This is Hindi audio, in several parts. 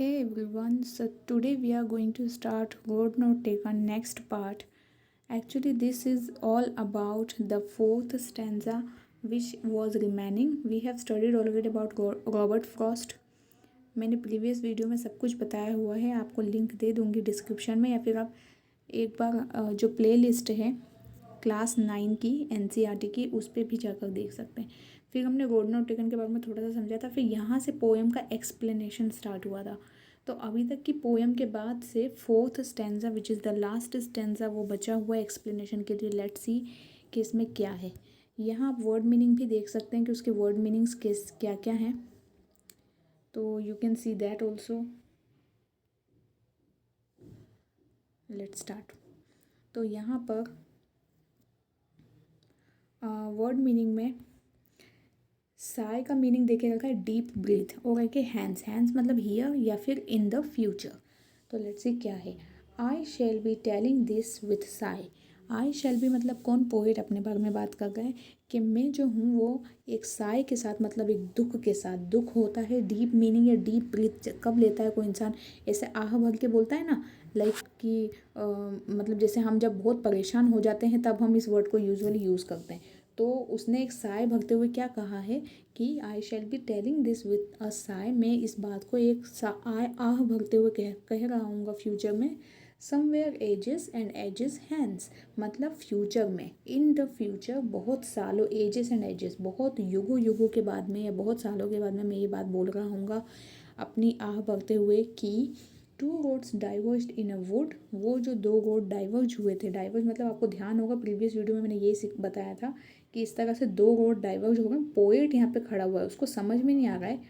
Hey everyone, so today we are going to start Road Not Taken next part. Actually, this is all about the fourth stanza which was remaining. We have studied already about Robert Frost. मैंने प्रीवियस वीडियो में सब कुछ बताया हुआ है, आपको लिंक दे दूँगी डिस्क्रिप्शन में, या फिर आप एक बार जो प्ले लिस्ट है क्लास 9 की NCERT की उस पर भी जाकर देख सकते हैं। फिर हमने रोड नॉट टेकन के बारे में थोड़ा सा समझा था, फिर यहाँ से पोएम का एक्सप्लेनेशन स्टार्ट हुआ था। तो अभी तक की पोएम के बाद से fourth stanza which is the last stanza वो बचा हुआ है एक्सप्लेनेशन के लिए। लेट्स सी कि इसमें क्या है। यहाँ आप वर्ड मीनिंग भी देख सकते हैं कि उसके वर्ड मीनिंग्स किस क्या क्या हैं, तो you can see that also. Let's start. तो यहाँ पर वर्ड मीनिंग में साय का मीनिंग देखे रखा है डीप ब्रीथ, और है कि हैंड्स, हैंड्स मतलब हियर या फिर इन द फ्यूचर। तो लेट्स सी क्या है। I shall be telling this with sigh. I shall be मतलब कौन, पोएट अपने बारे में बात कर रहे हैं कि मैं जो हूँ वो एक साय के साथ, मतलब एक दुख के साथ। दुख होता है डीप मीनिंग या डीप ब्रीथ कब लेता है कोई इंसान, ऐसे आह भर के बोलता है ना, लाइक कि मतलब जैसे हम जब बहुत परेशान हो जाते हैं तब हम इस वर्ड को यूजुअली यूज़ करते हैं। तो उसने एक साय भरते हुए क्या कहा है कि I shall be telling this with a sigh, मैं इस बात को एक आह भरते हुए कह रहा हूँगा फ्यूचर में। Somewhere ages and ages hence, मतलब फ्यूचर में, इन द फ्यूचर, बहुत सालों, एजेस एंड एजेस बहुत युगों युगों के बाद में या बहुत सालों के बाद में मैं ये बात बोल रहा हूँगा अपनी आह भरते हुए कि two roads diverged in a wood, वो जो दो रोड डाइवर्ज हुए थे, डाइवर्ज मतलब आपको ध्यान होगा प्रीवियस वीडियो में मैंने ये बताया था कि इस तरह से दो रोड डाइवर्ज हो गए। पोएट यहाँ पे खड़ा हुआ है, उसको समझ में नहीं आ रहा है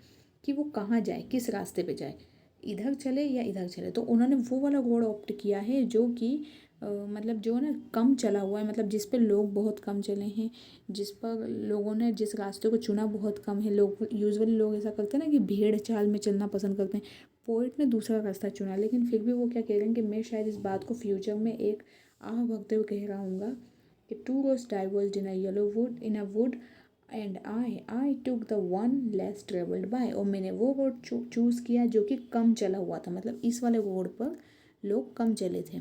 कि वो कहाँ जाए, किस रास्ते पे जाए, इधर चले या इधर चले। तो उन्होंने वो वाला रोड ऑप्ट किया है जो कि मतलब जो ना कम चला हुआ है, मतलब जिस पे लोग बहुत कम चले हैं, जिस पर लोगों ने जिस रास्ते को चुना बहुत कम है। लोग यूजुअली लोग ऐसा करते हैं ना कि भीड़ चाल में चलना पसंद करते हैं। पोइट ने दूसरा रास्ता चुना, लेकिन फिर भी वो क्या कह रहे हैं कि मैं शायद इस बात को फ्यूचर में एक आह भगते हुए कह रहा हूँगा कि two roads diverged in a yellow wood in a wood and I took the one less travelled by, और मैंने वो रोड चूज़ किया जो कि कम चला हुआ था, मतलब इस वाले रोड पर लोग कम चले थे।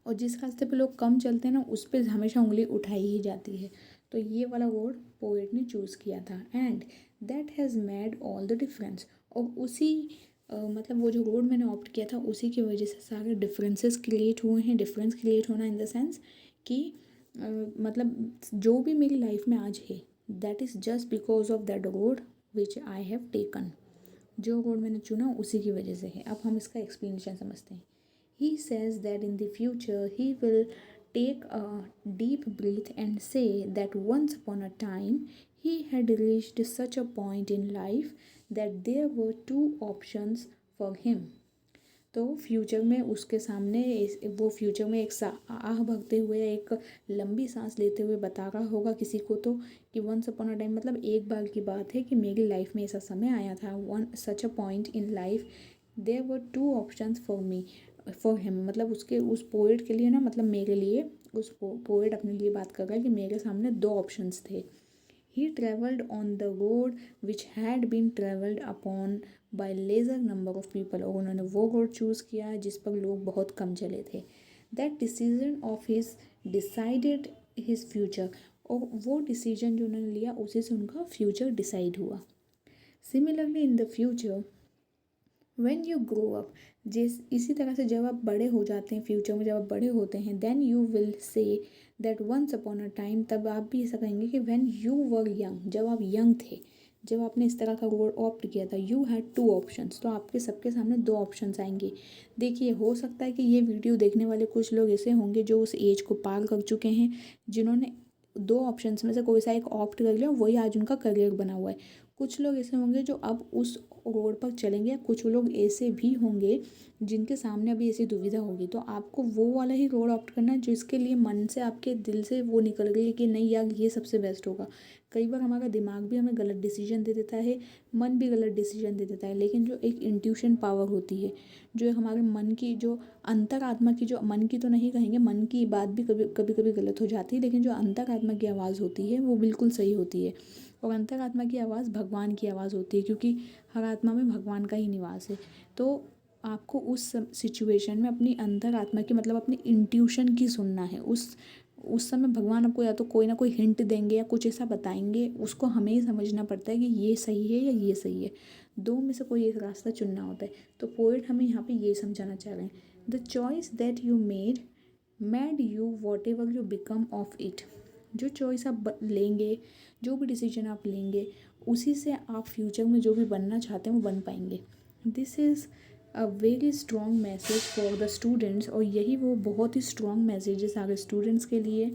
और जिस रास्ते पे लोग कम चलते हैं ना उस पर हमेशा उंगली उठाई ही जाती है। तो ये वाला रोड पोएट ने चूज़ किया था, and that has made all the difference. और उसी मतलब वो जो रोड मैंने ऑप्ट किया था उसी की वजह से सारे डिफरेंसेस क्रिएट हुए हैं। डिफरेंस क्रिएट होना इन द सेंस कि मतलब जो भी मेरी लाइफ में आज है that is just because of that road which I have taken. जो रोड मैंने चुना उसी की वजह से है। अब हम इसका एक्सप्लेनेशन समझते हैं। He says that in the future he will take a deep breath and say that once upon a time he had reached such a point in life that there were two options for him. तो फ्यूचर में उसके सामने वो फ्यूचर में एक आह भगते हुए, एक लंबी सांस लेते हुए बता रहा होगा किसी को तो कि वंस अपॉन अ टाइम, मतलब एक बार की बात है कि मेरी लाइफ में ऐसा समय आया था, one such a point in life there were two options for me, for him, मतलब उसके उस पोएट के लिए ना, मतलब मेरे लिए, उस पोएट अपने लिए बात कर रहा है कि मेरे सामने दो ऑप्शंस थे। He travelled on the road which had been travelled upon by lesser number of people, और उन्होंने वो रोड चूज़ किया जिस पर लोग बहुत कम चले थे। That decision of his decided his future, और वो डिसीजन जो उन्होंने लिया उसी से उनका फ्यूचर डिसाइड हुआ। Similarly in the future when you grow up, जिस इसी तरह से जब आप बड़े हो जाते हैं, फ्यूचर में जब आप बड़े होते हैं, then you will say that once upon a time, तब आप भी ऐसा कहेंगे कि व्हेन यू वर यंग, जब आप यंग थे, जब आपने इस तरह का रोड ऑप्ट किया था, यू हैड टू ऑप्शंस, तो आपके सबके सामने दो ऑप्शंस आएंगे। देखिए हो सकता है कि ये वीडियो देखने वाले कुछ लोग ऐसे होंगे जो उस एज को पार कर चुके हैं, जिन्होंने दो ऑप्शंस में से कोई सा एक ऑप्ट कर लिया, वही आज उनका करियर बना हुआ है। कुछ लोग ऐसे होंगे जो अब उस रोड पर चलेंगे, कुछ लोग ऐसे भी होंगे जिनके सामने अभी ऐसी दुविधा होगी। तो आपको वो वाला ही रोड ऑप्ट करना है जिसके लिए मन से, आपके दिल से वो निकल गई है कि नहीं यार ये सबसे बेस्ट होगा। कई बार हमारा दिमाग भी हमें गलत डिसीजन दे देता है, मन भी गलत डिसीजन दे देता है, लेकिन जो एक इंट्यूशन पावर होती है, जो हमारे मन की, जो अंतरात्मा की, जो मन की तो नहीं कहेंगे, मन की बात भी कभी कभी गलत हो जाती है, लेकिन जो अंतरात्मा की आवाज़ होती है वो बिल्कुल सही होती है। और अंतरात्मा की आवाज़ भगवान की आवाज़ होती है, क्योंकि हर आत्मा में भगवान का ही निवास है। तो आपको उस सिचुएशन में अपनी अंतरात्मा की मतलब अपनी इंट्यूशन की सुनना है। उस समय भगवान आपको या तो कोई ना कोई हिंट देंगे या कुछ ऐसा बताएंगे, उसको हमें ही समझना पड़ता है कि ये सही है या ये सही है। दो में से कोई एक रास्ता चुनना होता है। तो पोएट हमें यहाँ पे ये समझाना चाह रहे हैं, the choice that you made you what ever you become of it. जो चॉइस आप लेंगे, जो भी डिसीजन आप लेंगे, उसी से आप फ्यूचर में जो भी बनना चाहते हैं वो बन पाएंगे। This is a very strong message for the students, और यही वो बहुत ही स्ट्रॉन्ग मैसेज है सारे स्टूडेंट्स के लिए,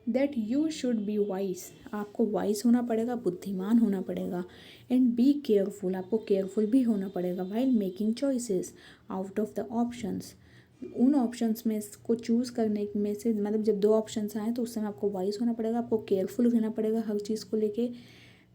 that you should be wise. आपको वाइज होना पड़ेगा, बुद्धिमान होना पड़ेगा, एंड बी केयरफुल, आपको केयरफुल भी होना पड़ेगा while making choices out of the options. उन ऑप्शंस में को चूज़ करने में से मतलब जब दो ऑप्शंस आए तो उस समय आपको वाइज होना पड़ेगा, आपको केयरफुल रहना पड़ेगा हर चीज़ को लेके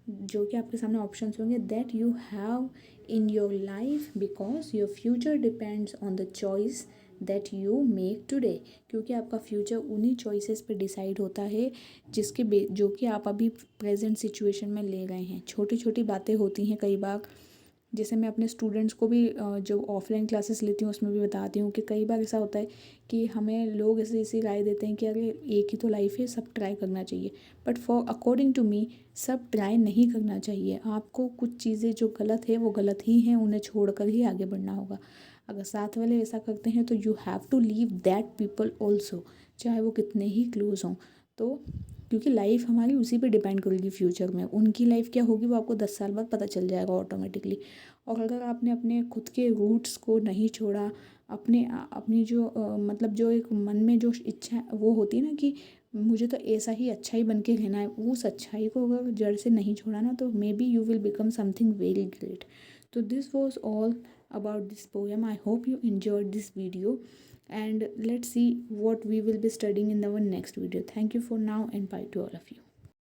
जो कि आपके सामने ऑप्शंस होंगे, that you have in your life, because your future depends on the choice that you make today. क्योंकि आपका फ्यूचर उन्हीं चॉइसेस पे डिसाइड होता है जो कि आप अभी प्रेजेंट सिचुएशन में ले रहे हैं। छोटी छोटी बातें होती हैं कई बार, जैसे मैं अपने स्टूडेंट्स को भी जो ऑफलाइन क्लासेस लेती हूँ उसमें भी बताती हूँ कि कई बार ऐसा होता है कि हमें लोग ऐसी राय देते हैं कि अरे एक ही तो लाइफ है, सब ट्राई करना चाहिए। But for according to me सब ट्राई नहीं करना चाहिए। आपको कुछ चीज़ें जो गलत है वो गलत ही हैं, उन्हें छोड़कर ही आगे बढ़ना होगा। अगर साथ वाले ऐसा करते हैं तो you have to leave that people also, चाहे वो कितने ही क्लोज हों। तो क्योंकि लाइफ हमारी उसी पे डिपेंड करेगी फ्यूचर में, उनकी लाइफ क्या होगी वो आपको 10 साल बाद पता चल जाएगा ऑटोमेटिकली। और अगर आपने अपने खुद के रूट्स को नहीं छोड़ा, अपनी जो मतलब जो एक मन में जो इच्छा वो होती है ना कि मुझे तो ऐसा ही अच्छा ही बन के रहना है, उस अच्छाई को अगर जड़ से नहीं छोड़ा ना, तो maybe you will become something very great. तो this was all about this poem. I hope you enjoyed this video, and let's see what we will be studying in our next video. Thank you for now, and bye to all of you.